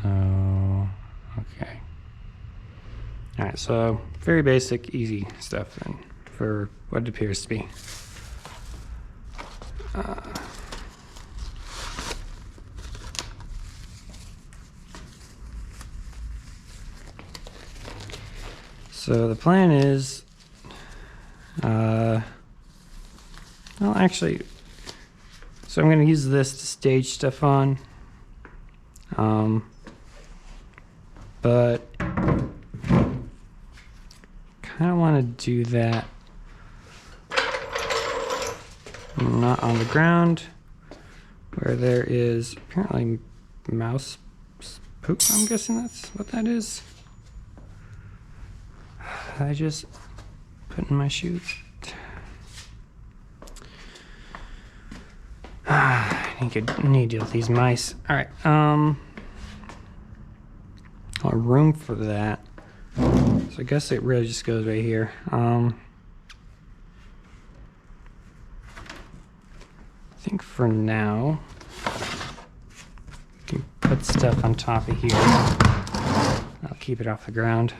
okay. All right, so very basic, easy stuff then for what it appears to be. So the plan is, well, actually, so I'm going to use this to stage stuff on, but kind of want to do that not on the ground where there is apparently mouse poop. I'm guessing that's what that is. I just put in my shoes. I need to deal with these mice. All right. Room for that. So I guess it really just goes right here. I think for now, you can put stuff on top of here. I'll keep it off the ground.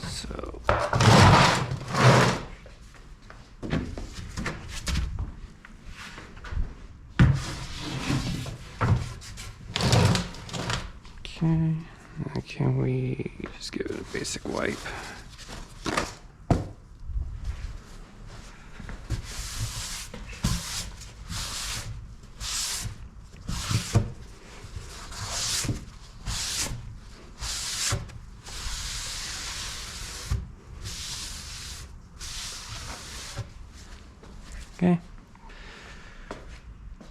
So. Okay. Can we just give it a basic wipe? Okay.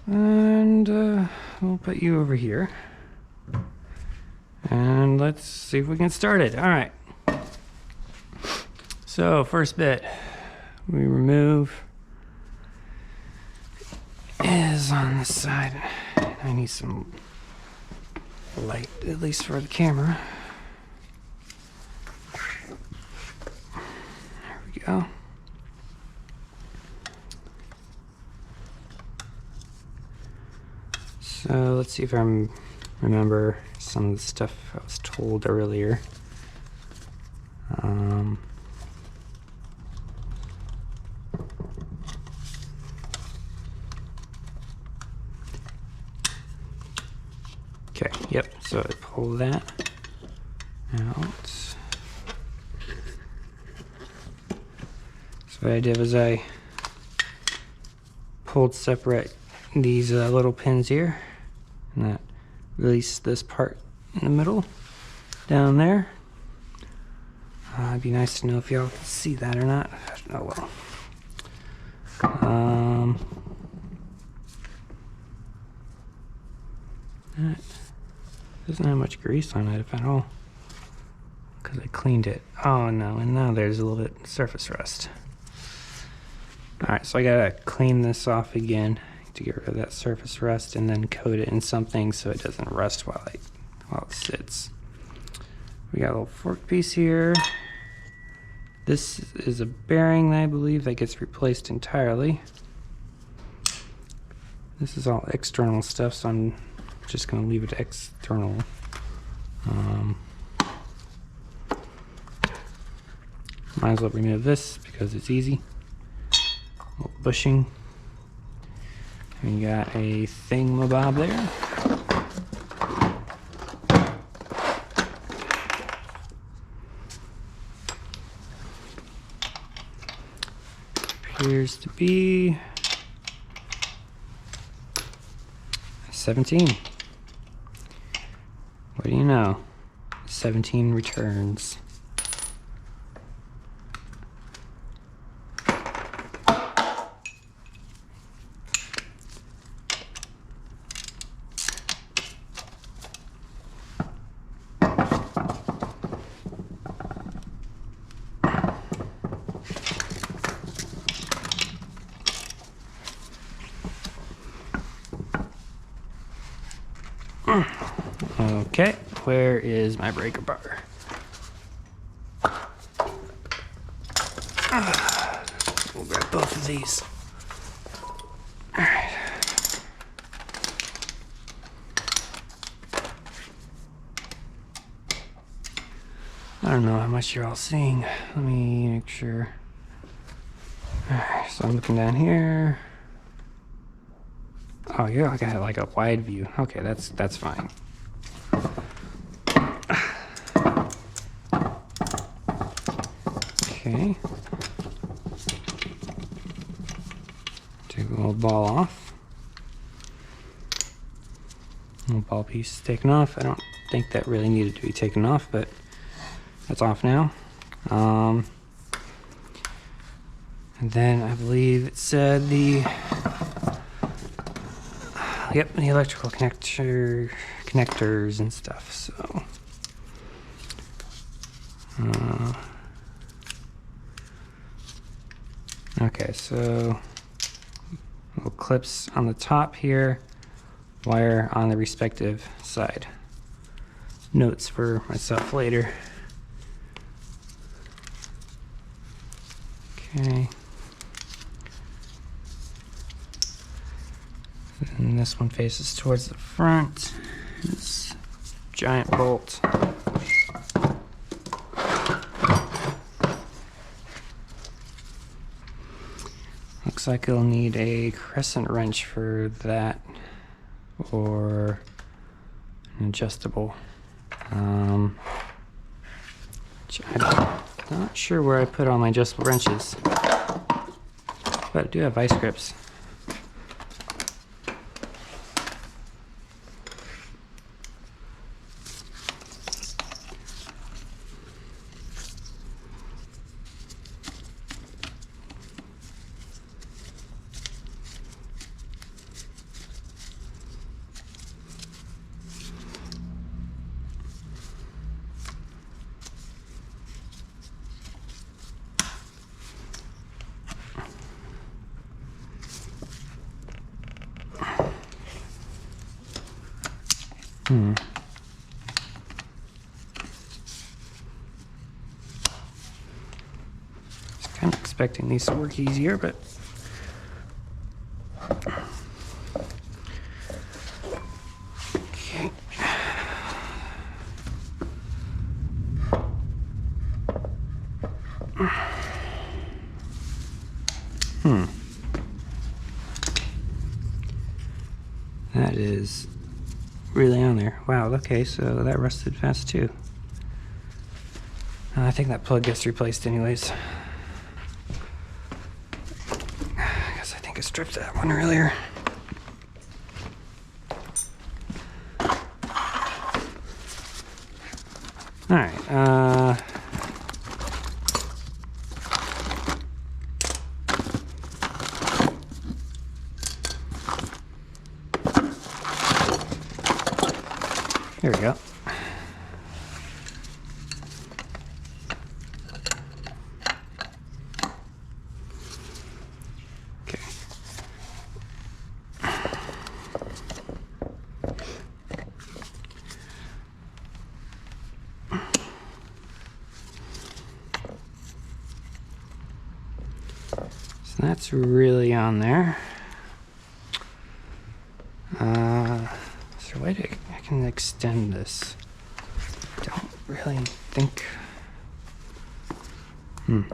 And we'll put you over here. And let's see if we can start it. All right. So first bit we remove is on this side. I need some light, at least for the camera. There we go. So let's see if I remember some of the stuff I was told earlier. Okay, yep, so I pull that out. So what I did was I pulled separate these little pins here, and that released this part in the middle down there. It'd be nice to know if y'all can see that or not. Oh well. That doesn't have much grease on it, if at all, because I cleaned it. Oh no, and now there's a little bit of surface rust. Alright, so I gotta clean this off again to get rid of that surface rust and then coat it in something so it doesn't rust while it sits. We got a little fork piece here. This is a bearing, I believe, that gets replaced entirely. This is all external stuff, so I'm just going to leave it external. Might as well remove this because it's easy. A little bushing. And you got a thingamabob there. Appears to be 17. What do you know? 17 returns. Okay, where is my breaker bar? We'll grab both of these. All right. don't know how much you're all seeing. Let me make sure. Alright, so I'm looking down here. Oh, yeah, I got like a wide view. Okay, that's fine. Okay. Take a little ball off. Little ball piece taken off. I don't think that really needed to be taken off, but that's off now. And then I believe it said the electrical connectors and stuff. So okay, so little clips on the top here, wire on the respective side. Notes for myself later. Okay. And this one faces towards the front. This giant bolt. Looks like it'll need a crescent wrench for that, or an adjustable. I'm not sure where I put all my adjustable wrenches, but I do have vice grips. I was kind of expecting these to work easier, but okay. That is really on there. Wow, okay, so that rusted fast too. I think that plug gets replaced anyways. I guess I think I stripped that one earlier. Alright, here we go. Okay. So that's really on there. Is there a way to I can extend this? Don't really think. All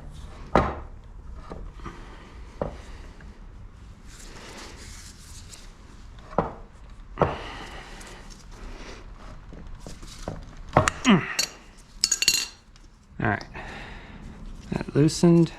right, that loosened.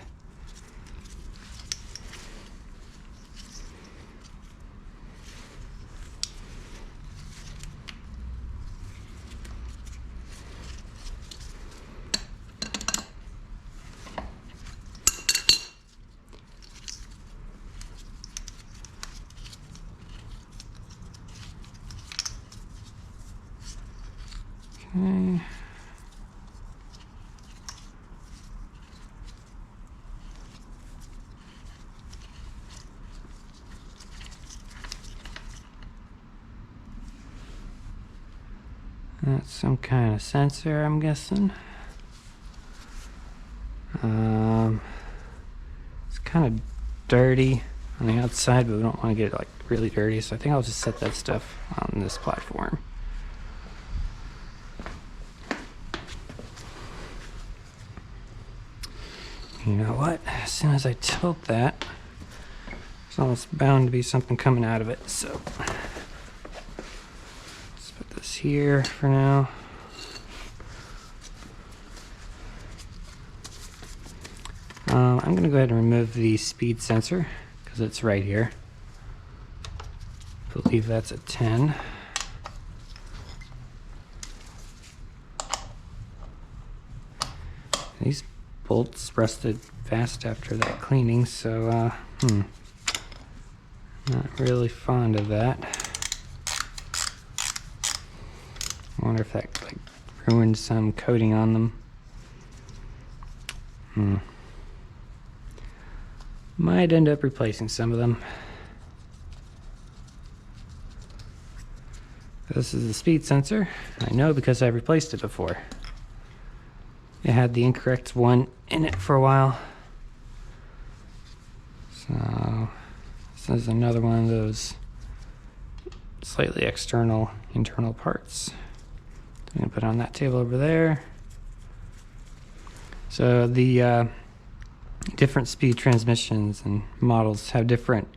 Okay. That's some kind of sensor, I'm guessing. It's kind of dirty on the outside, but we don't want to get it like really dirty, so I think I'll just set that stuff on this platform. You know what? As soon as I tilt that, there's almost bound to be something coming out of it. So let's put this here for now. I'm going to go ahead and remove the speed sensor because it's right here. I believe that's a 10. These bolts rusted fast after that cleaning, so not really fond of that. I wonder if that like ruined some coating on them. Might end up replacing some of them. This is the speed sensor. I know because I've replaced it before. It had the incorrect one in it for a while. So this is another one of those slightly external internal parts. I'm going to put on that table over there. So the different speed transmissions and models have different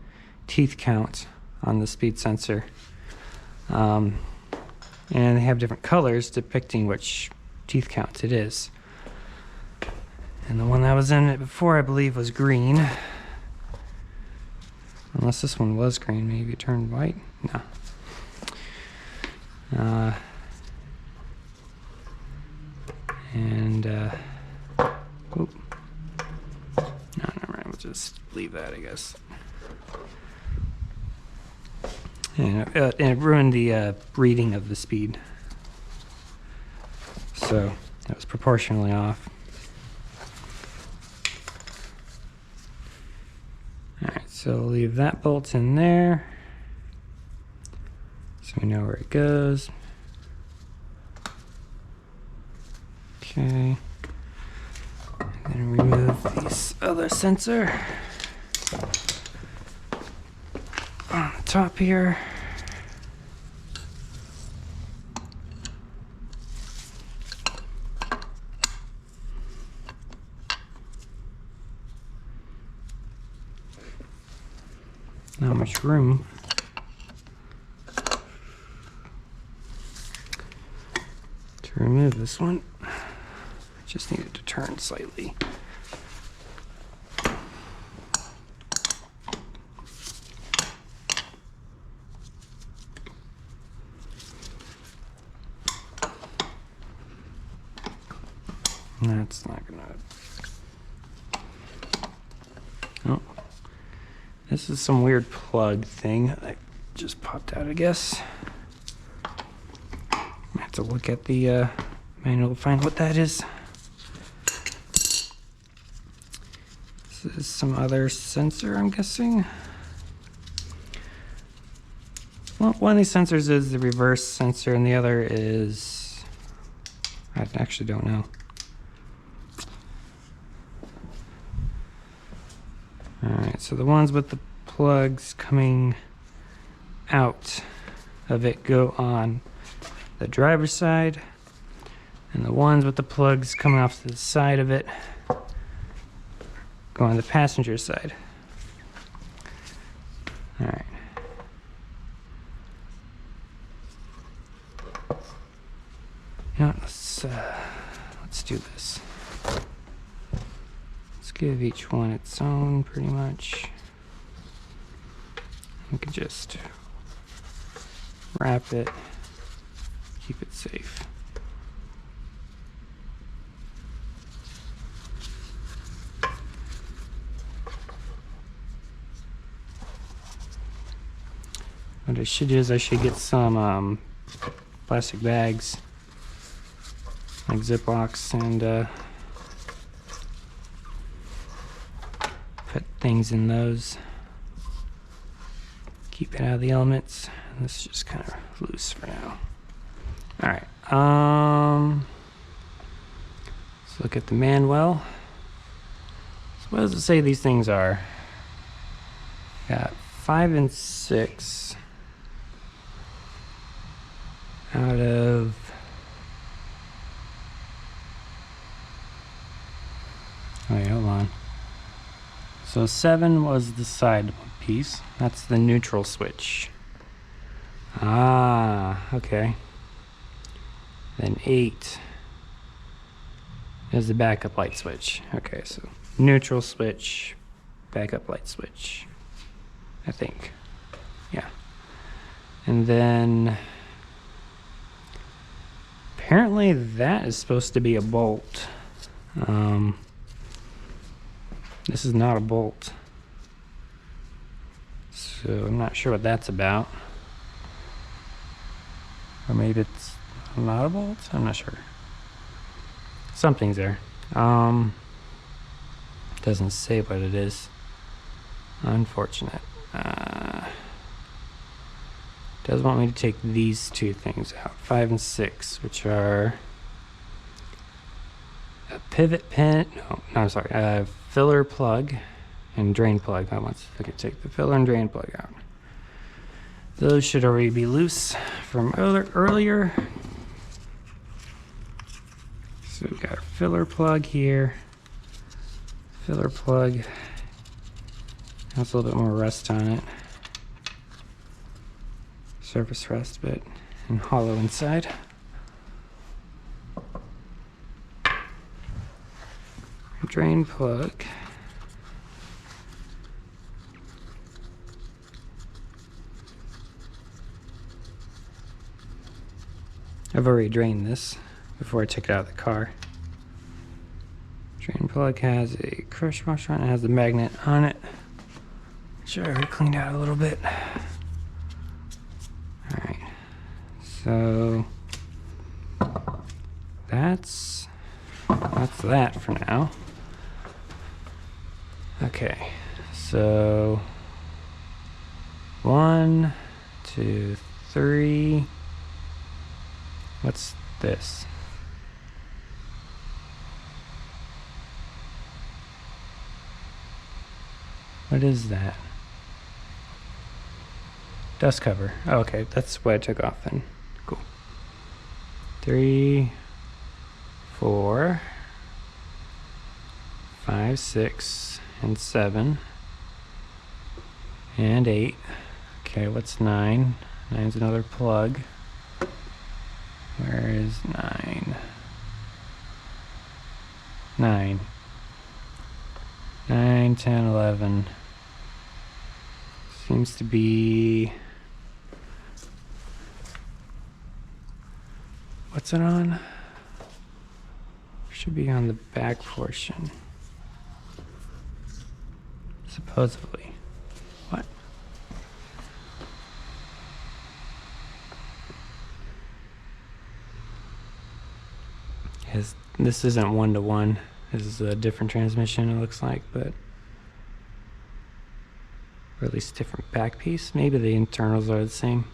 teeth count on the speed sensor. And they have different colors depicting which teeth count it is. And the one that was in it before, I believe, was green. Unless this one was green, maybe it turned white? No. Oop. No, never mind, we'll just leave that, I guess. And it ruined the reading of the speed. So that was proportionally off. Alright, so we'll leave that bolt in there so we know where it goes. Okay. And then remove this other sensor on the top here. Not much room. To remove this one. Just needed to turn slightly. That's not gonna. Oh, this is some weird plug thing that just popped out, I guess. I have to look at the manual to find what that is. This is some other sensor, I'm guessing. Well, one of these sensors is the reverse sensor, and the other is, I actually don't know. Alright, so the ones with the plugs coming out of it go on the driver's side, and the ones with the plugs coming off to the side of it go on the passenger side. Alright. Now let's do this. Let's give each one its own, pretty much. We could just wrap it, keep it safe. What I should do is I should get some plastic bags, like Ziplocs, and put things in those. Keep it out of the elements. And this is just kind of loose for now. All right. Let's look at the manual. So what does it say these things are? Got 5 and 6 out of Wait, hold on. So 7 was the side piece. That's the neutral switch. Ah, okay. Then 8 is the backup light switch. Okay, so neutral switch, backup light switch, I think. Yeah. And then apparently that is supposed to be a bolt. This is not a bolt. So I'm not sure what that's about. Or maybe it's not a bolt? I'm not sure. Something's there. Doesn't say what it is. Unfortunate. Does want me to take these two things out, 5 and 6, which are a pivot pin. No, I'm sorry. A filler plug and drain plug. I could take the filler and drain plug out. Those should already be loose from earlier. So we've got a filler plug here. Filler plug. Has a little bit more rust on it. Surface rust bit and hollow inside. Drain plug. I've already drained this before I took it out of the car. Drain plug has a crush washer on it. It has the magnet on it, which I already cleaned out a little bit. Alright, so that's that for now. Okay, so 1, 2, 3. What's this? What is that? Dust cover. Oh, okay, that's what I took off then. Cool. 3, 4, 5, 6, and 7, and 8. Okay, what's 9? 9's another plug. Where is 9? 9. 9, 10, 11. Seems to be... What's it on? Should be on the back portion. Supposedly. What? This isn't 1-to-1. This is a different transmission, it looks like, but... Or at least different back piece. Maybe the internals are the same.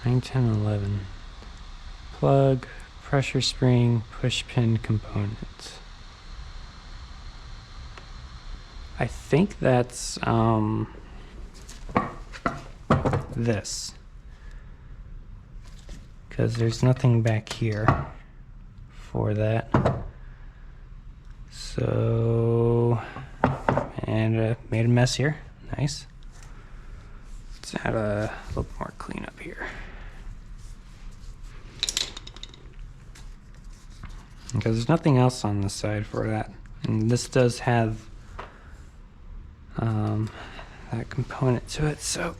Nine, 10, 11. Plug, pressure spring, push pin component. I think that's this. Because there's nothing back here for that. So, and made a mess here. Nice. Let's add a little more cleanup here. Because there's nothing else on this side for that. And this does have that component to it, so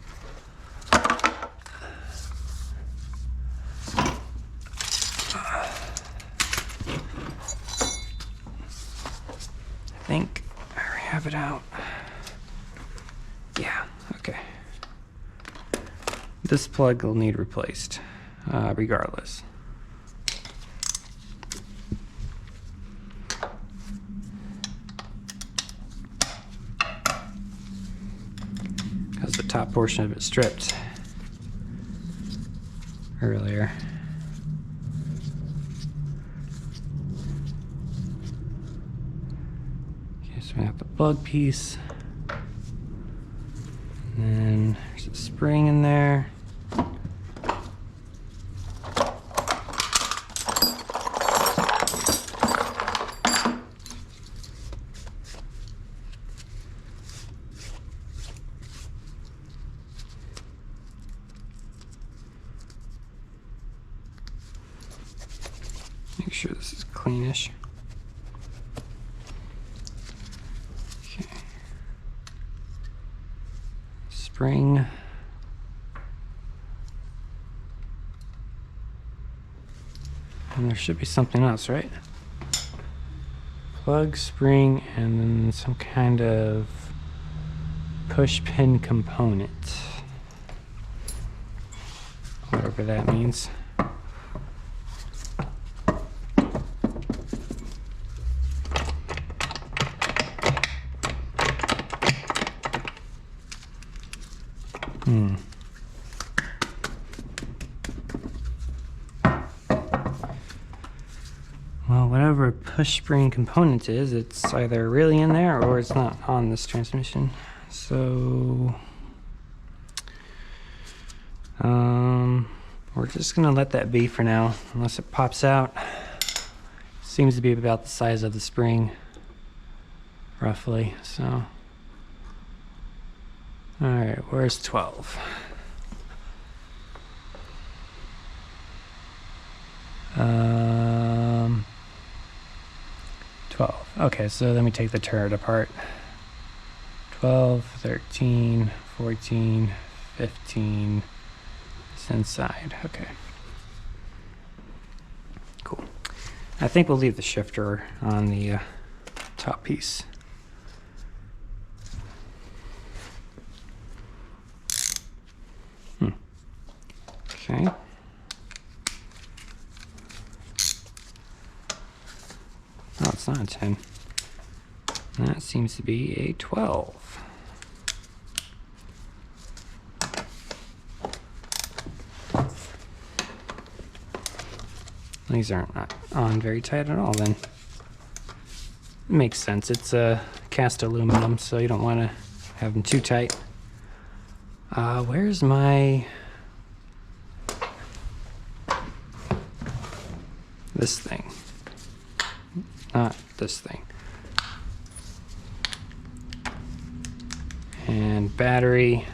I think I already have it out. Yeah, okay. This plug will need replaced, regardless. Because the top portion of it stripped earlier. So we have the plug piece, and then there's a spring in there. sure this is cleanish. Okay. Spring. And there should be something else, right? Plug, spring, and then some kind of push pin component. Whatever that means. Well, whatever push spring component is, it's either really in there or it's not on this transmission. So, we're just gonna let that be for now, unless it pops out. Seems to be about the size of the spring, roughly, so. All right, where's 12? Um, 12. Okay, so then we take the turret apart. 12, 13, 14, 15. It's inside. Okay. Cool. I think we'll leave the shifter on the top piece. Okay. Oh, it's not a 10. That seems to be a 12. These aren't on very tight at all then. It makes sense. It's a cast aluminum, so you don't want to have them too tight. Where's my... this thing? Not this thing. And battery.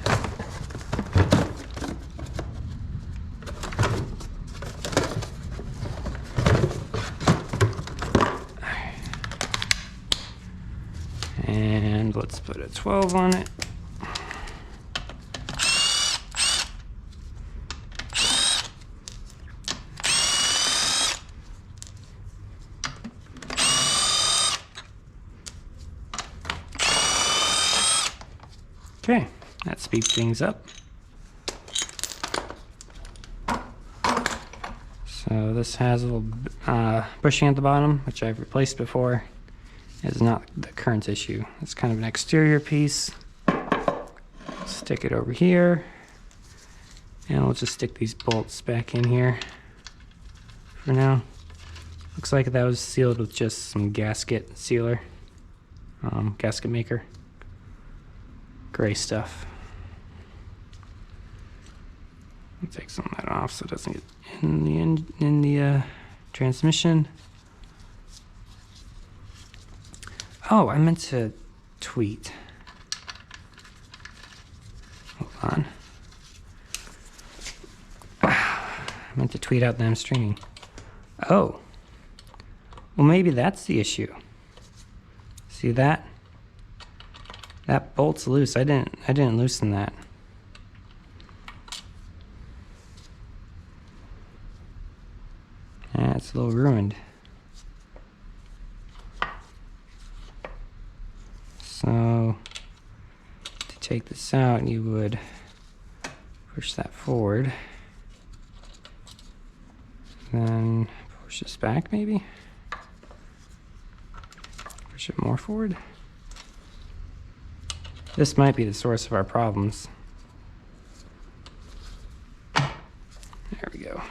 And let's put a 12 on it. Okay, that speeds things up. So this has a little bushing at the bottom, which I've replaced before. It's not the current issue. It's kind of an exterior piece. Stick it over here. And we'll just stick these bolts back in here for now. Looks like that was sealed with just some gasket sealer, gasket maker. Gray stuff. I'll take some of that off so it doesn't get in the transmission. Oh, I meant to tweet. Hold on. I meant to tweet out that I'm streaming. Oh. Well, maybe that's the issue. See that? That bolt's loose. I didn't loosen that. Yeah, it's a little ruined. So to take this out, you would push that forward. Then push this back maybe. Push it more forward. This might be the source of our problems. There we go.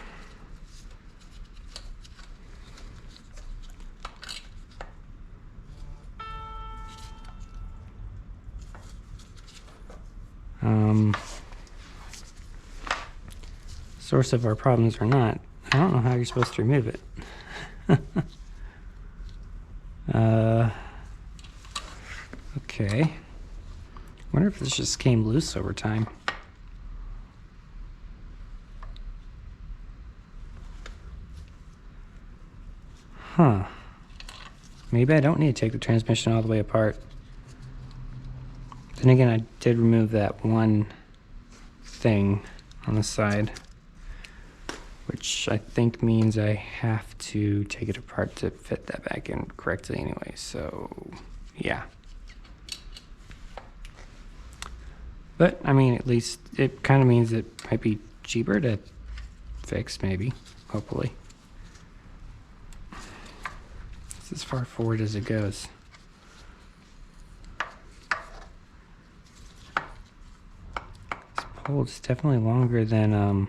Source of our problems or not, I don't know how you're supposed to remove it. Okay. Wonder if this just came loose over time. Huh. Maybe I don't need to take the transmission all the way apart. Then again, I did remove that one thing on the side, which I think means I have to take it apart to fit that back in correctly anyway, so yeah. But, I mean, at least it kind of means it might be cheaper to fix, maybe, hopefully. It's as far forward as it goes. This pole is definitely longer than, I'm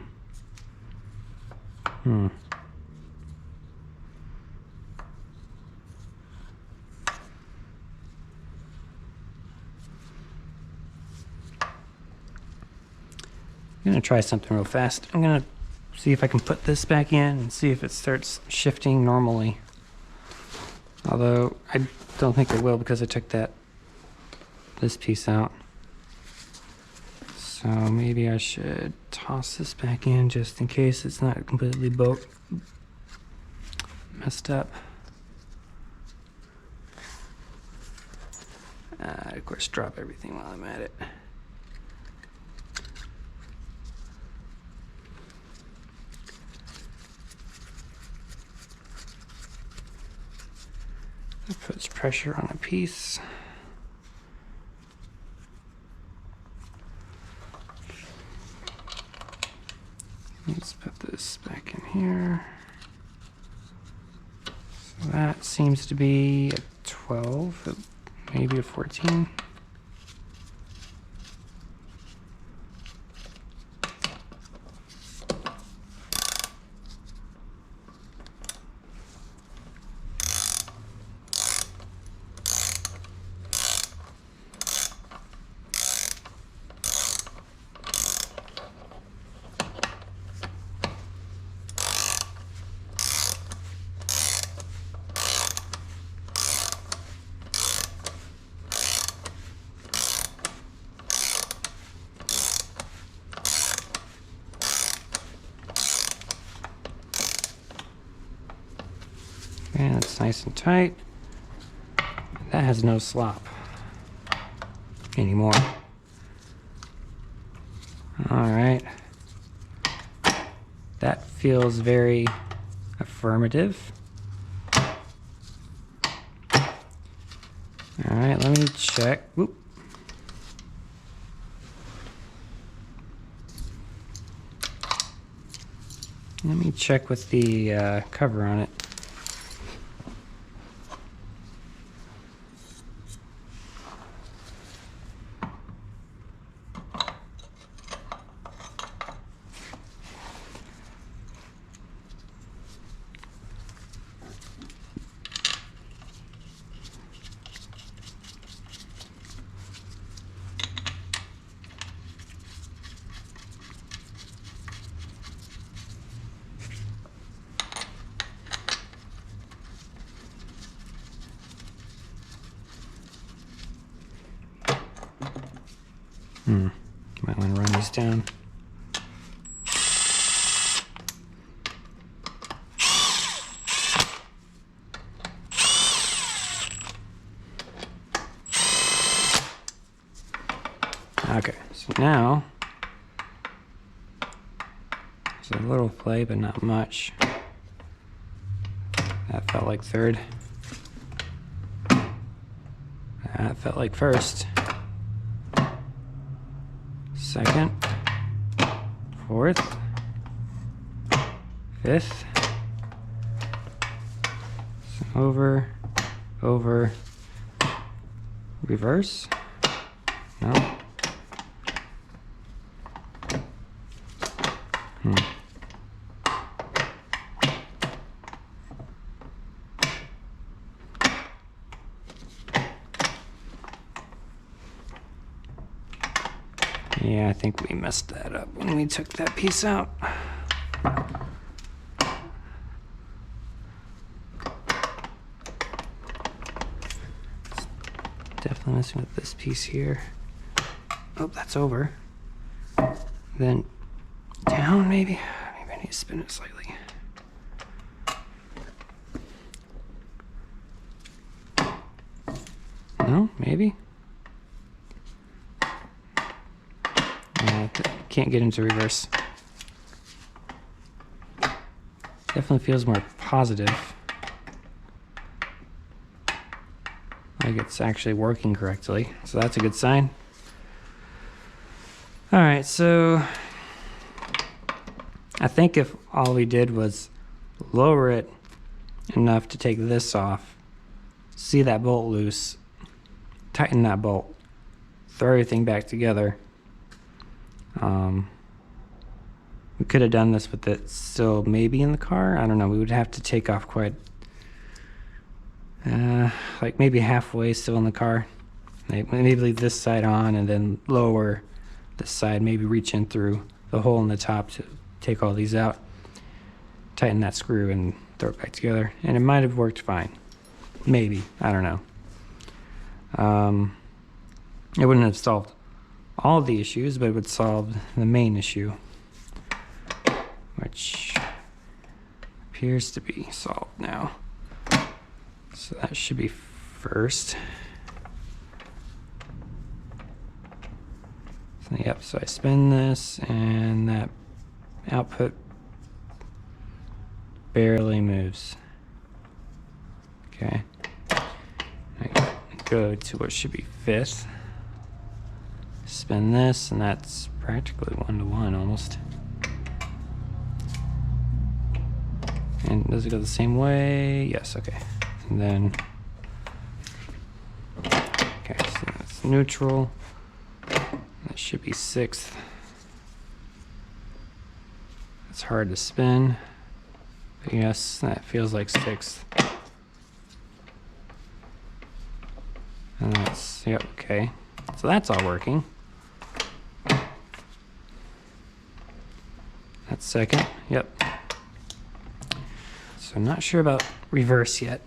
gonna try something real fast. I'm gonna see if I can put this back in and see if it starts shifting normally. Although I don't think it will because I took this piece out. So maybe I should toss this back in just in case it's not completely messed up. Of course, drop everything while I'm at it. That puts pressure on a piece. Let's put this back in here. So that seems to be a 12, maybe a 14. And it's nice and tight. That has no slop anymore. All right. That feels very affirmative. All right, let me check. Whoop. Let me check with the cover on it. Might want to run these down. Okay, so now there's a little play, but not much. That felt like third. That felt like first. Second, fourth, fifth, over, reverse, no. Yeah, I think we messed that up when we took that piece out. Definitely messing with this piece here. Oh, that's over. Then down, maybe. Maybe I need to spin it slightly. No, maybe. Can't get into reverse. Definitely feels more positive. Like it's actually working correctly. So that's a good sign. All right, so I think if all we did was lower it enough to take this off, see that bolt loose, tighten that bolt, throw everything back together. We could have done this with it still maybe in the car. I don't know. We would have to take off quite, like maybe halfway still in the car. Maybe leave this side on and then lower this side. Maybe reach in through the hole in the top to take all these out. Tighten that screw and throw it back together. And it might have worked fine. Maybe. I don't know. It wouldn't have solved all the issues, but it would solve the main issue, which appears to be solved now. So that should be first. So, yep, so I spin this and that output barely moves. Okay. I go to what should be fifth. Spin this, and that's practically 1-to-1 almost. And does it go the same way? Yes, okay. And then, okay, so that's neutral. That should be sixth. It's hard to spin. But yes, that feels like sixth. And that's, yep, okay. So that's all working. That's second, yep. So I'm not sure about reverse yet.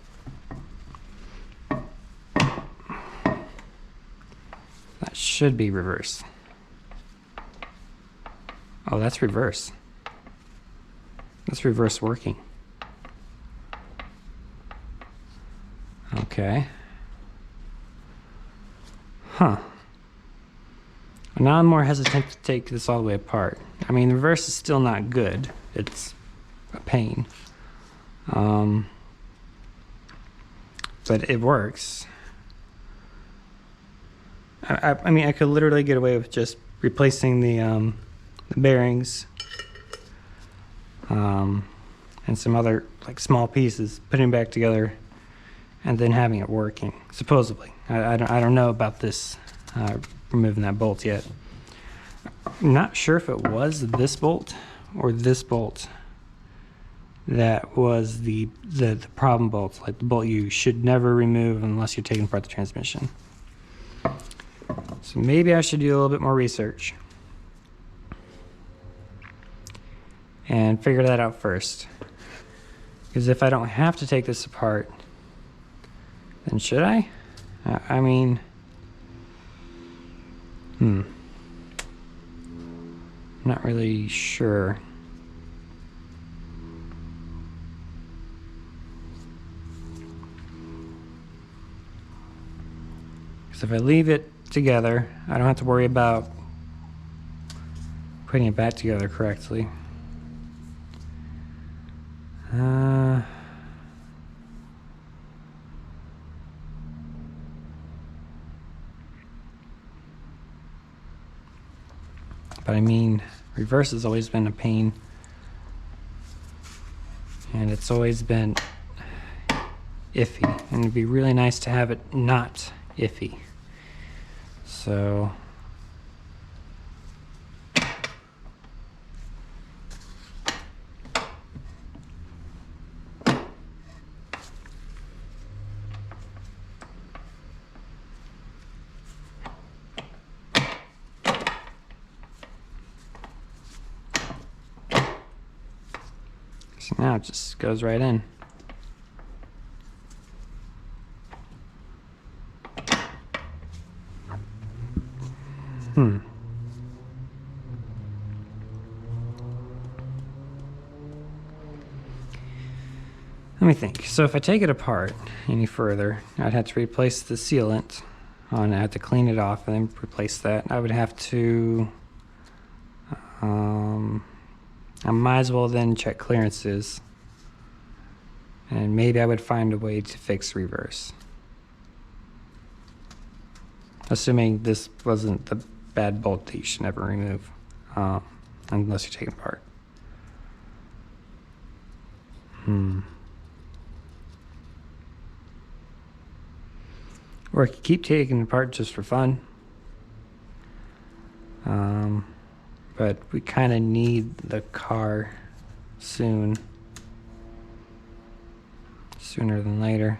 That should be reverse. Oh, that's reverse. That's reverse working. Okay. Huh. Now I'm more hesitant to take this all the way apart. I mean, the reverse is still not good. It's a pain. But it works. I mean, I could literally get away with just replacing the bearings and some other like small pieces, putting them back together, and then having it working. Supposedly, I don't know about this. Removing that bolt yet. I'm not sure if it was this bolt or this bolt that was the problem bolt, like the bolt you should never remove unless you're taking apart the transmission. So maybe I should do a little bit more research and figure that out first. Because if I don't have to take this apart, then should I? I mean, I'm not really sure. Because if I leave it together, I don't have to worry about putting it back together correctly. But I mean, reverse has always been a pain, and it's always been iffy, and it'd be really nice to have it not iffy. So now it just goes right in. Let me think. So if I take it apart any further, I'd have to replace the sealant, and I have to clean it off and then replace that. I would have to, I might as well then check clearances, and maybe I would find a way to fix reverse. Assuming this wasn't the bad bolt that you should never remove, unless you're taking it apart. Or I could keep taking it apart just for fun. But we kind of need the car sooner than later.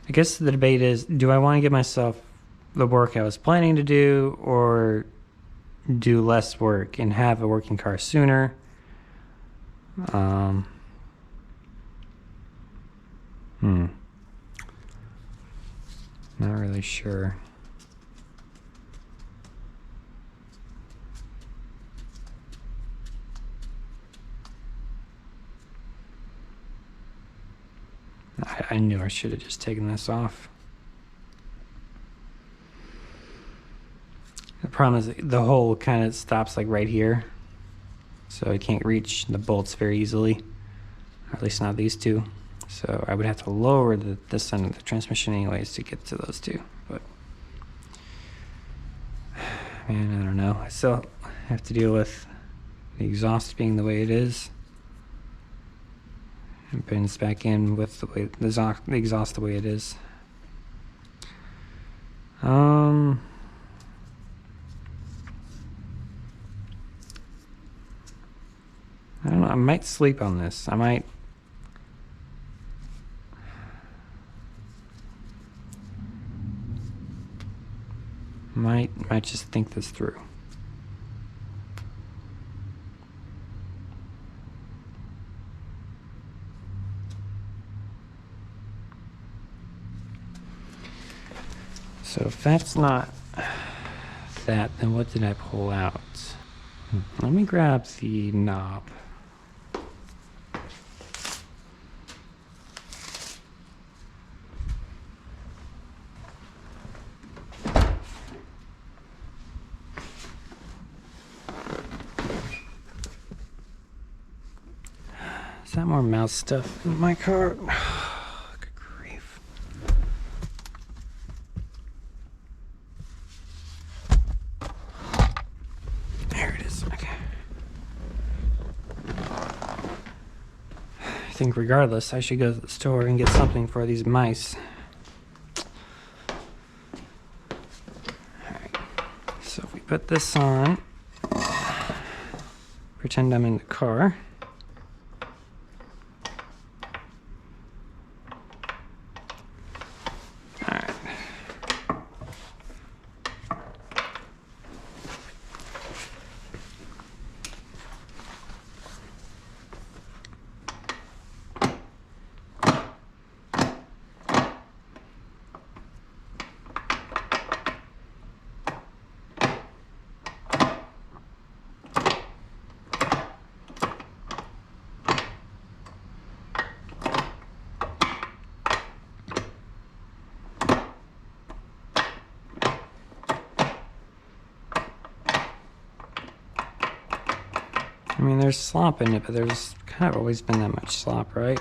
I guess the debate is, do I want to give myself the work I was planning to do, or do less work and have a working car sooner? Not really sure. I knew I should have just taken this off. The problem is the hole kind of stops like right here, so I can't reach the bolts very easily, or at least not these two. So I would have to lower this end of the transmission anyways to get to those two. But man, I don't know. I still have to deal with the exhaust being the way it is, and putting this back in with the way the exhaust the way it is. I don't know. I might sleep on this. I might. Might just think this through. So if that's not that, then what did I pull out? Let me grab the knob. Is that more mouse stuff in my car? Good grief. There it is. Okay. I think regardless, I should go to the store and get something for these mice. Alright. So if we put this on, pretend I'm in the car. I mean, there's slop in it, but there's kind of always been that much slop, right?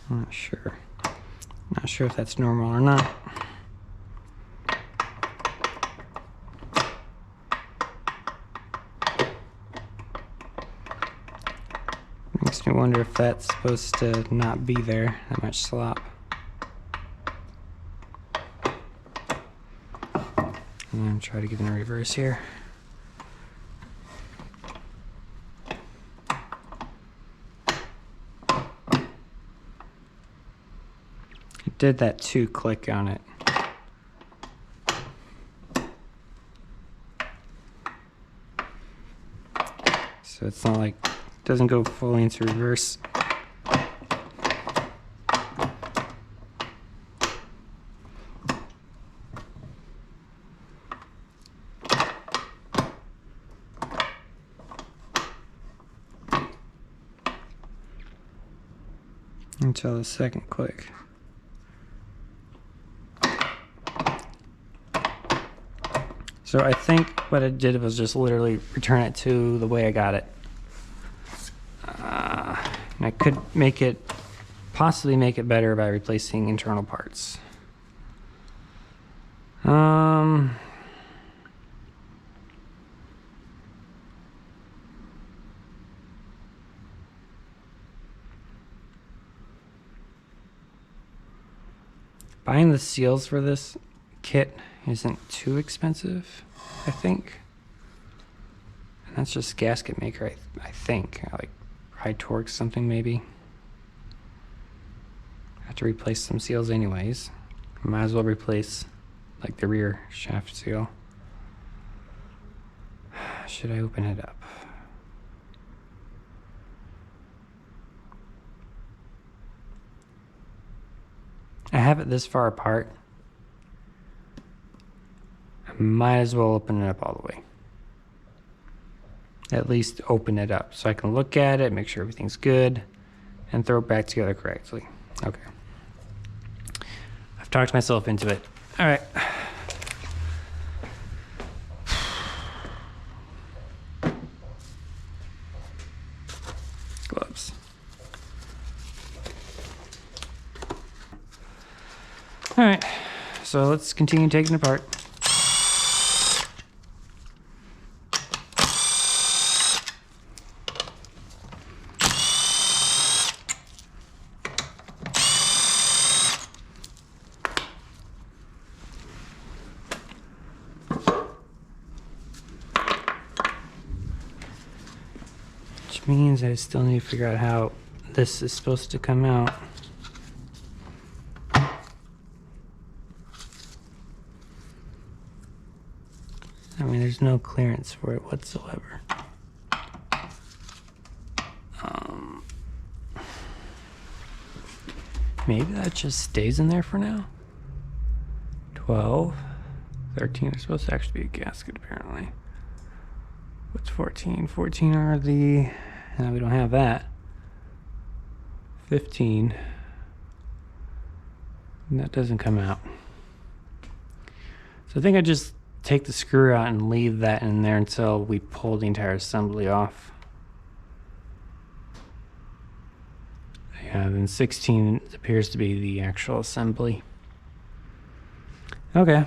I'm not sure. Not sure if that's normal or not. Makes me wonder if that's supposed to not be there, that much slop. And then try to get in reverse here. Did that 2 click on it. So it's not like it doesn't go fully into reverse. until the second click. So I think what I did was just literally return it to the way I got it. And I could possibly make it better by replacing internal parts. Buying the seals for this kit isn't too expensive, I think. And that's just gasket maker, I think. Like high torque something maybe. I have to replace some seals anyways. Might as well replace like the rear shaft seal. Should I open it up? I have it this far apart. I might as well open it up all the way. At least open it up so I can look at it, make sure everything's good, and throw it back together correctly. Okay. I've talked myself into it. All right. Gloves. All right, so let's continue taking it apart. Which means I still need to figure out how this is supposed to come out. I mean, there's no clearance for it whatsoever. Maybe that just stays in there for now. 12, 13 is supposed to actually be a gasket apparently. What's 14? 14 are the, no, we don't have that. 15, and that doesn't come out. So I think I just take the screw out and leave that in there until we pull the entire assembly off. Yeah, then 16 appears to be the actual assembly. Okay.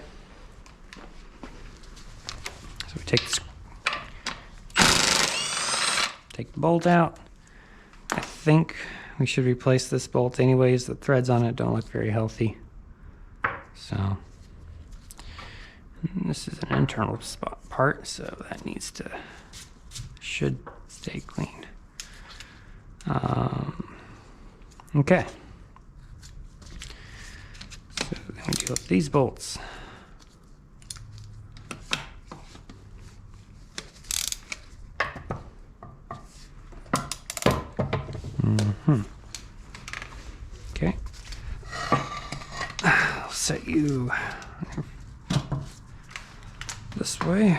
So we take the bolt out. I think we should replace this bolt anyways. The threads on it don't look very healthy. So this is an internal part, so that should stay clean. Okay. So then we deal with these bolts. Okay. I'll set you this way.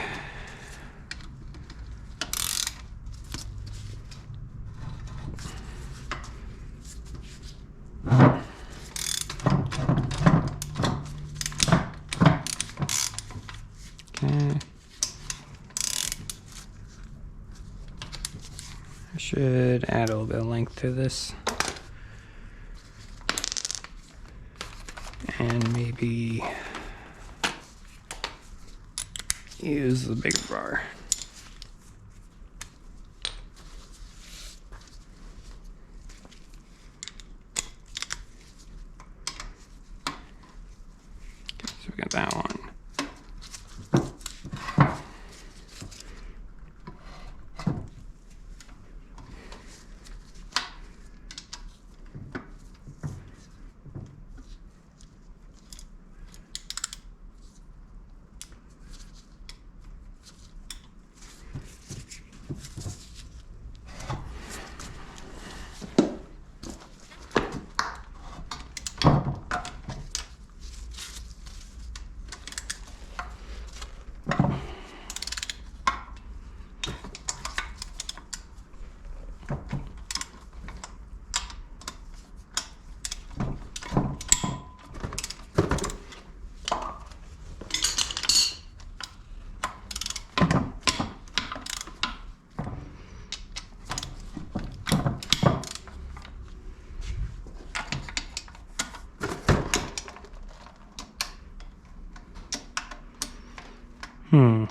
Okay. I should add a little bit of length to this. And maybe use the bigger bar. Okay, so we got that one. Hmm.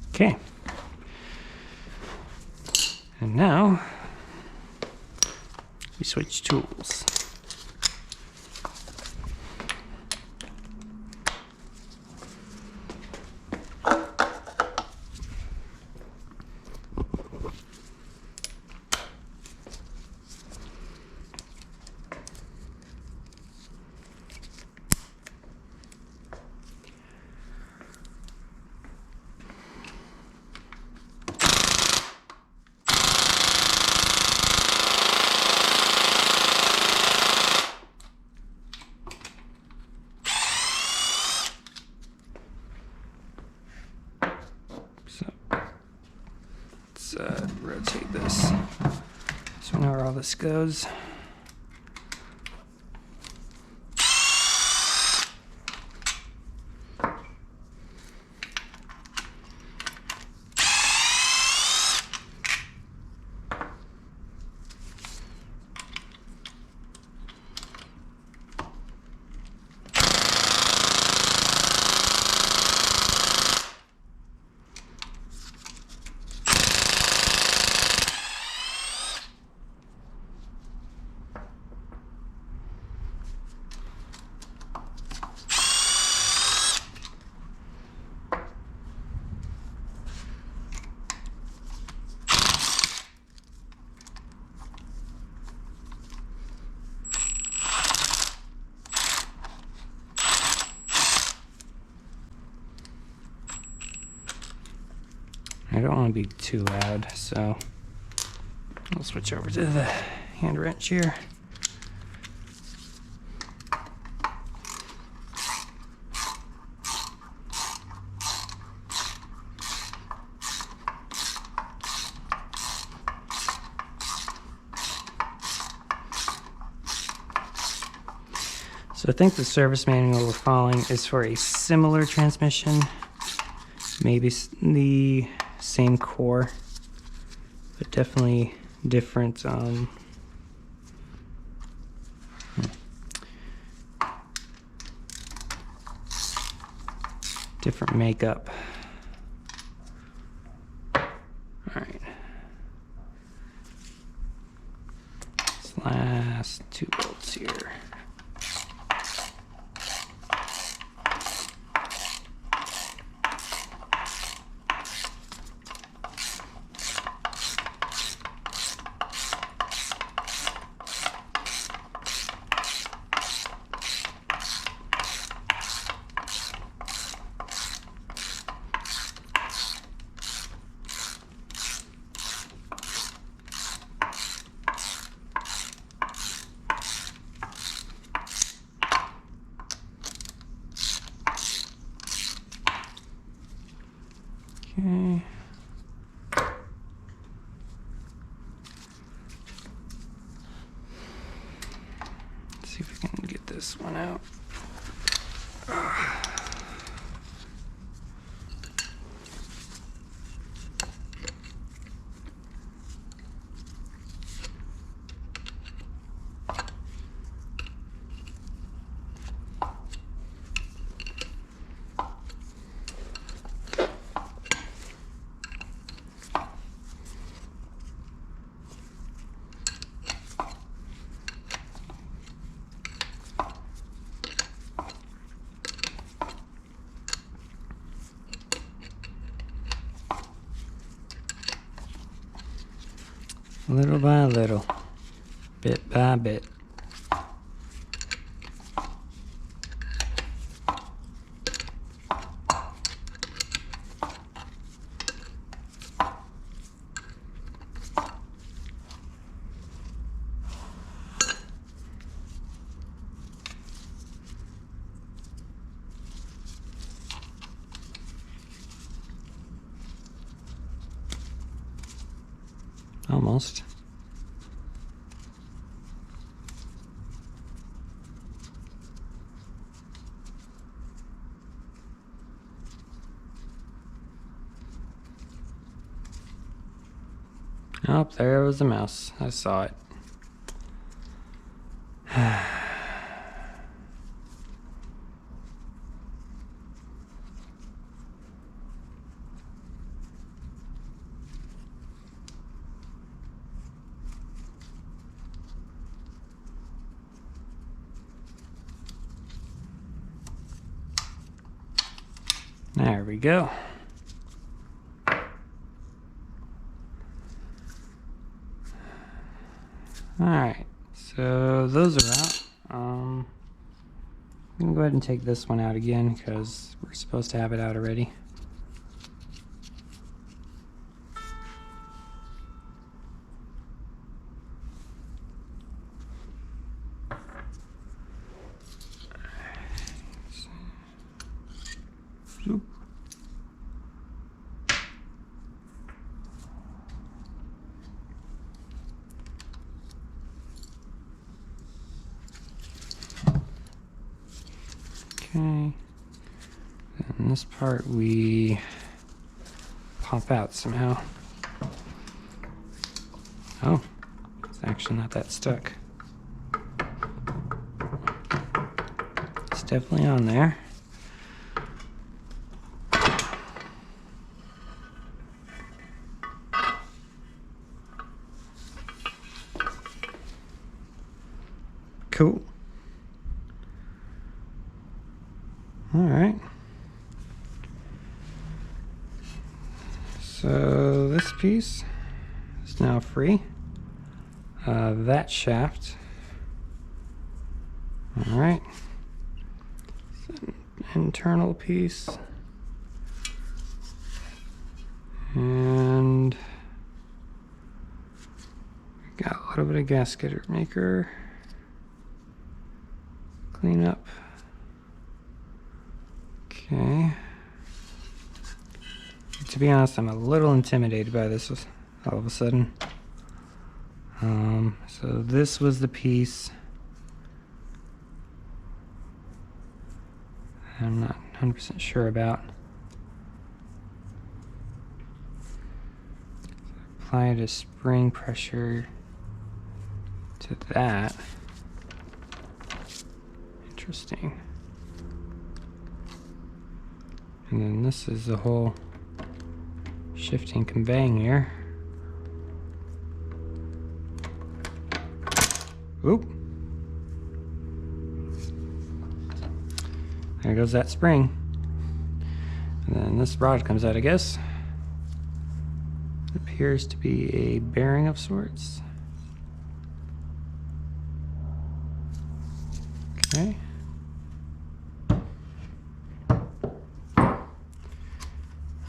Okay. And now we switch tools. So let's rotate this so we know where all this goes. I don't want to be too loud, so I'll switch over to the hand wrench here. So I think the service manual we're following is for a similar transmission, maybe the same core, but definitely different different makeup. All right, this last 2 bolts here. Okay. Let's see if we can get this one out. Little by little, bit by bit. Almost. Oh, there was a mouse. I saw it. There we go. Alright, so those are out. I'm gonna go ahead and take this one out again because we're supposed to have it out already. Zoop. Okay, and this part we pop out somehow. Oh, it's actually not that stuck. It's definitely on there. Cool. All right. So this piece is now free. That shaft. All right. It's an internal piece. And we got a little bit of gasket maker. Clean up. Okay. To be honest, I'm a little intimidated by this all of a sudden. So this was the piece. I'm not 100% sure about. Applied a spring pressure to that. Interesting. And then this is the whole shifting conveying here. Oop. There goes that spring. And then this rod comes out, I guess. It appears to be a bearing of sorts. Okay.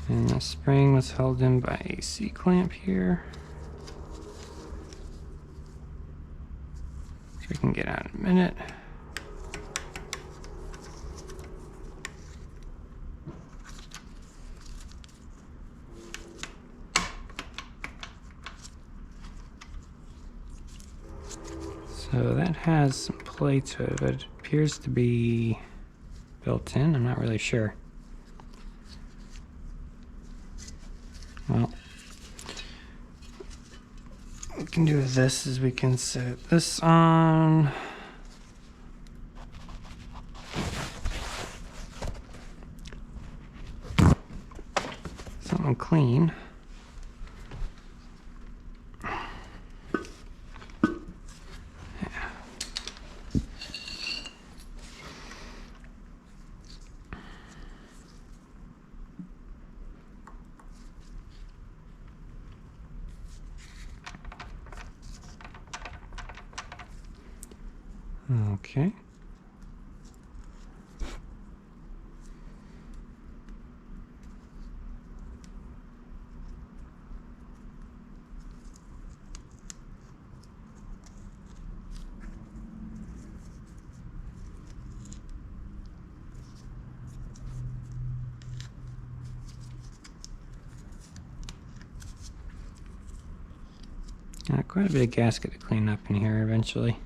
And the spring was held in by a C-clamp here. Which we can get out in a minute. So that has some play to it, but it appears to be built in. I'm not really sure. Well, what we can do with this is we can set this on. Something clean. Okay. Quite a bit of gasket to clean up in here eventually.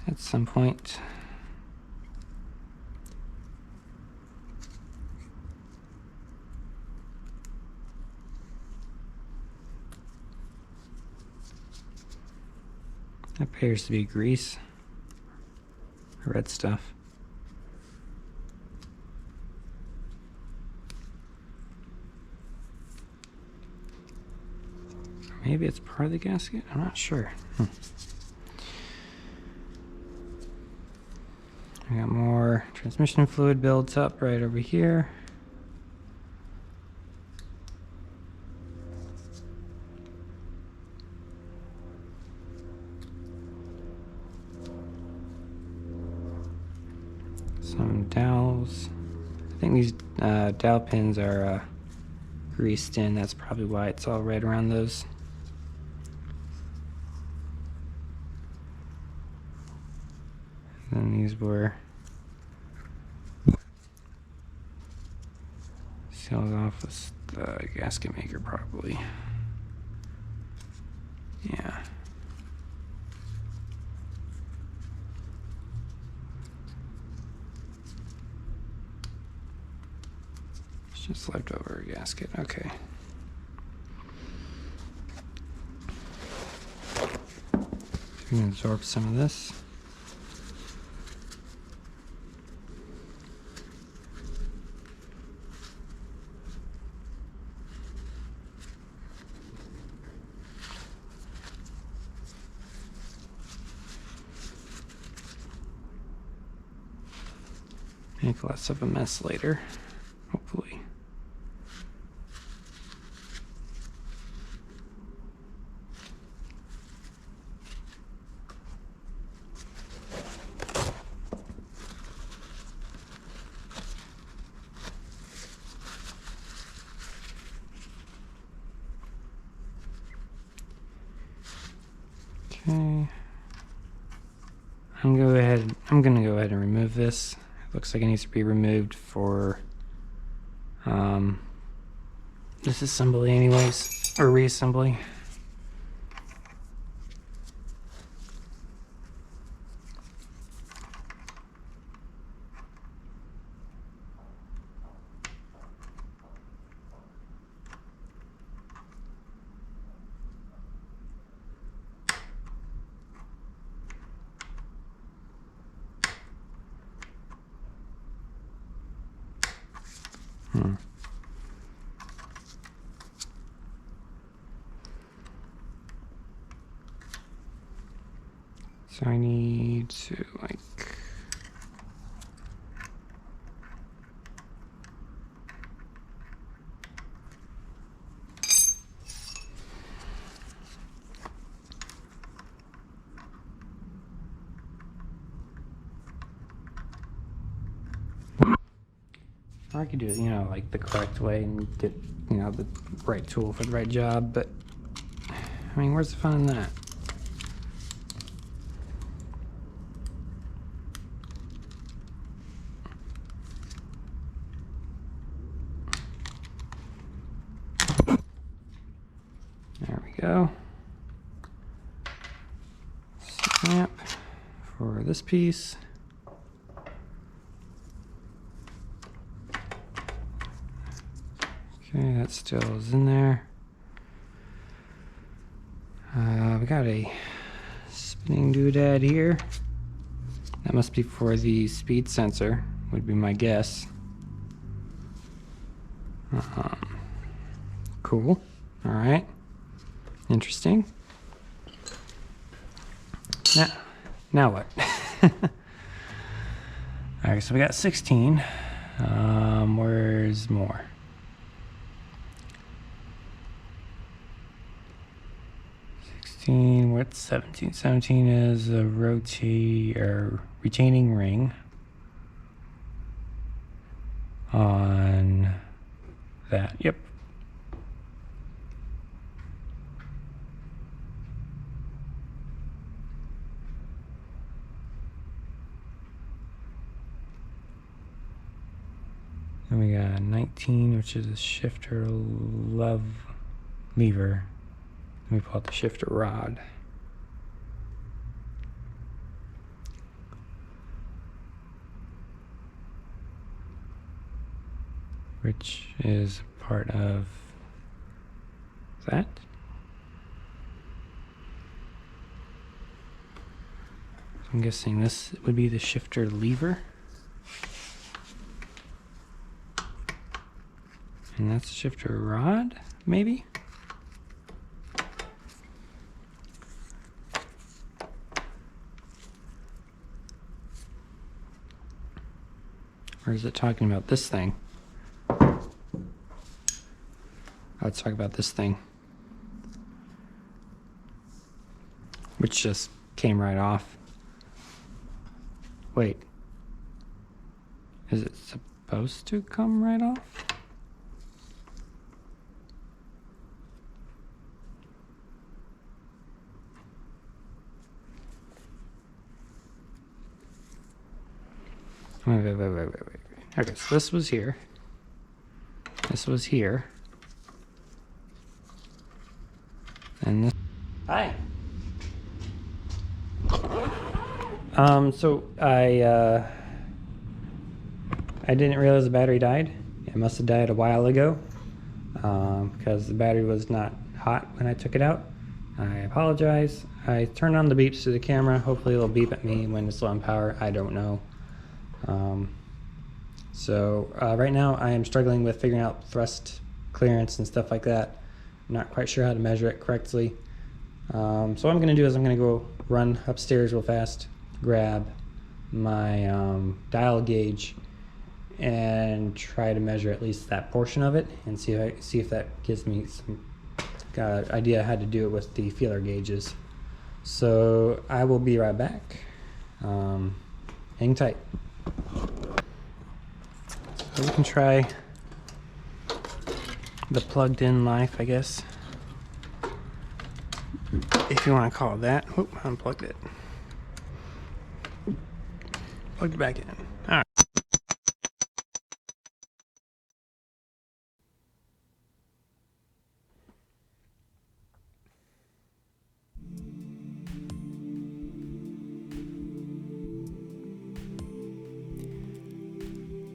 At some point. appears to be grease. Red stuff. Maybe it's part of the gasket? I'm not sure. We got more transmission fluid builds up right over here. Some dowels. I think these dowel pins are greased in. That's probably why it's all red around those. And these were sealed off with the gasket maker, probably. Yeah. It's just leftover gasket. Okay. We can absorb some of this. Make less of a mess later, hopefully. Okay. I'm gonna go ahead and remove this. Looks like it needs to be removed for disassembly anyways, or reassembly. So I need to I could do it, like the correct way and get, the right tool for the right job, but I mean, where's the fun in that? There we go. Snap for this piece. Okay, that still is in there. We got a spinning doodad here. That must be for the speed sensor, would be my guess. Cool. All right. Interesting. Now what? All right, so we got 16. Where's more? What's 17? 17 is a retaining ring on that. Yep. And we got 19, which is a shifter lever. We pull out the shifter rod. Which is part of that. I'm guessing this would be the shifter lever. And that's the shifter rod, maybe? Or is it talking about this thing? Oh, let's talk about this thing. Which just came right off. Wait. Is it supposed to come right off? Wait. Okay, so this was here. This was here. And this. Hi. So I didn't realize the battery died. It must have died a while ago because the battery was not hot when I took it out. I apologize. I turned on the beeps to the camera. Hopefully it'll beep at me when it's low on power. I don't know. Right now I am struggling with figuring out thrust clearance and stuff like that. I'm not quite sure how to measure it correctly. So what I'm going to do is I'm going to go run upstairs real fast, grab my dial gauge, and try to measure at least that portion of it, and see if that gives me some idea how to do it with the feeler gauges. So I will be right back. Hang tight. So we can try the plugged-in life, I guess, if you want to call it that. Oop, I unplugged it. Plugged it back in. All right.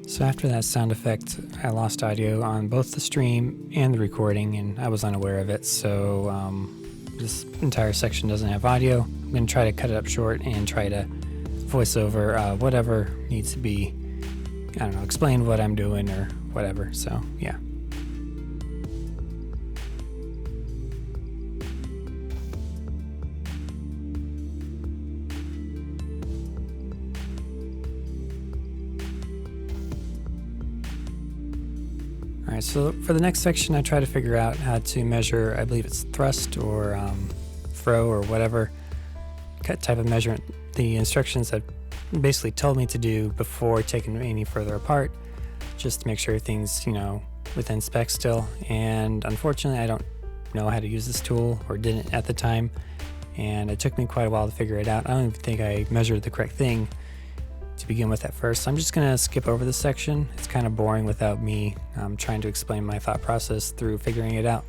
So after that sound effect, I lost audio on both the stream and the recording, and I was unaware of it, so this entire section doesn't have audio. I'm going to try to cut it up short and try to voice over whatever needs to be, I don't know, explain what I'm doing or whatever, so yeah. Alright, so for the next section I try to figure out how to measure, I believe it's thrust or throw or whatever type of measurement the instructions have basically told me to do before taking any further apart, just to make sure everything's, within spec still. And unfortunately I don't know how to use this tool, or didn't at the time, and it took me quite a while to figure it out. I don't even think I measured the correct thing to begin with at first. So I'm just going to skip over this section. It's kind of boring without me trying to explain my thought process through figuring it out,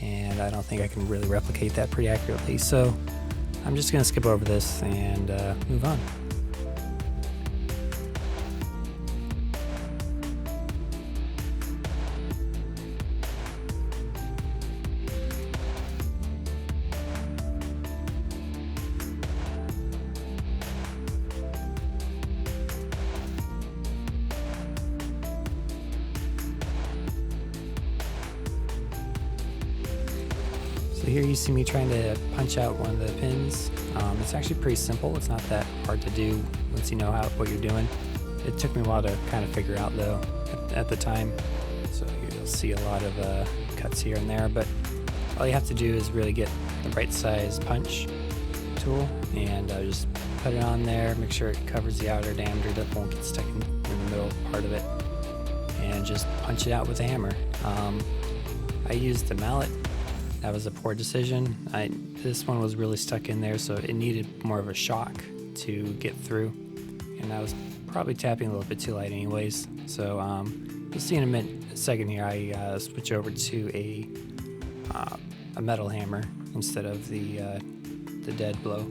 and I don't think I can really replicate that pretty accurately. So I'm just going to skip over this and move on. So here you see me trying to punch out one of the pins. It's actually pretty simple. It's not that hard to do once you know what you're doing. It took me a while to kind of figure out though at the time. So you'll see a lot of cuts here and there, but all you have to do is really get the right size punch tool and just put it on there, make sure it covers the outer diameter, that won't get stuck in the middle part of it, and just punch it out with a hammer. I used the mallet. That was a poor decision. This one was really stuck in there, so it needed more of a shock to get through, and I was probably tapping a little bit too light anyways. So you'll see in a second here I switch over to a metal hammer instead of the dead blow.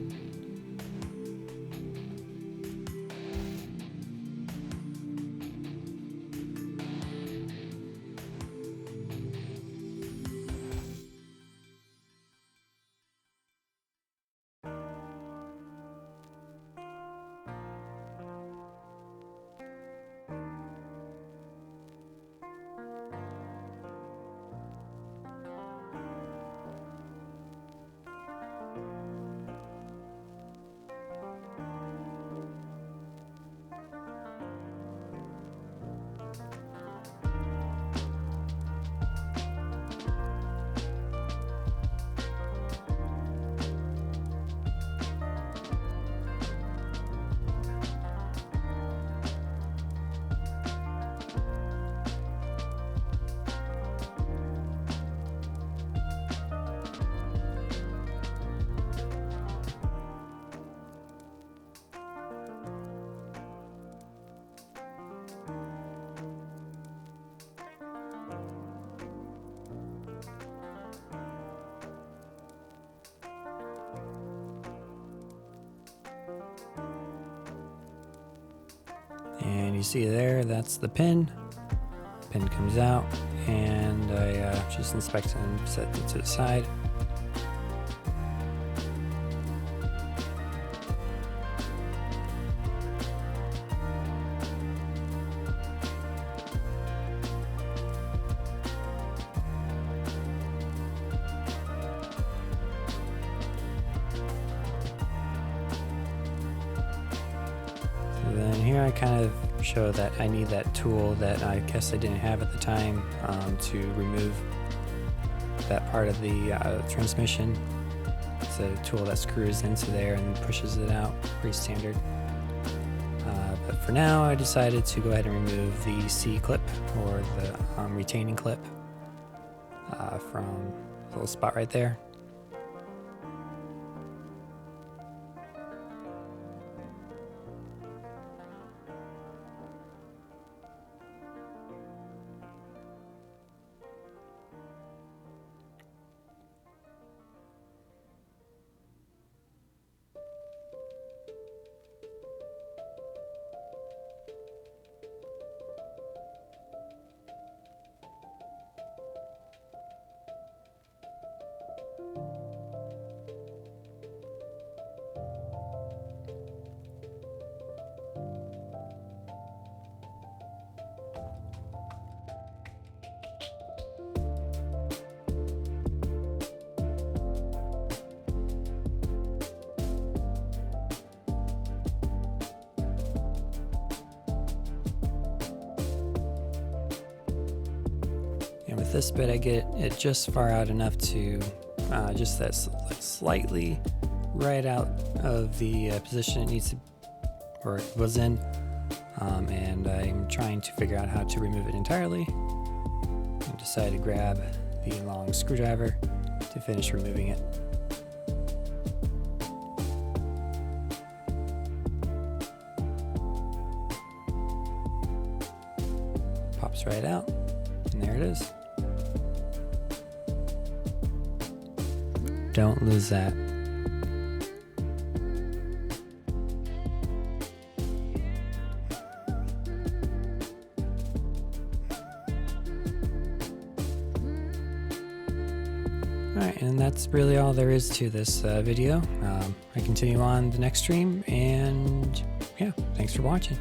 And you see there, that's the pin. Pin comes out, and I just inspect and set it to the side. So then here I kind of show that I need that tool that I guess I didn't have at the time to remove that part of the transmission. It's a tool that screws into there and pushes it out, pretty standard. But for now I decided to go ahead and remove the C clip, or the retaining clip from the little spot right there. And with this bit, I get it just far out enough to just that slightly right out of the position it needs to, or it was in. And I'm trying to figure out how to remove it entirely. I decided to grab the long screwdriver to finish removing it. Pops right out, and there it is. Don't lose that. Alright, and that's really all there is to this video. I continue on the next stream, and yeah, thanks for watching.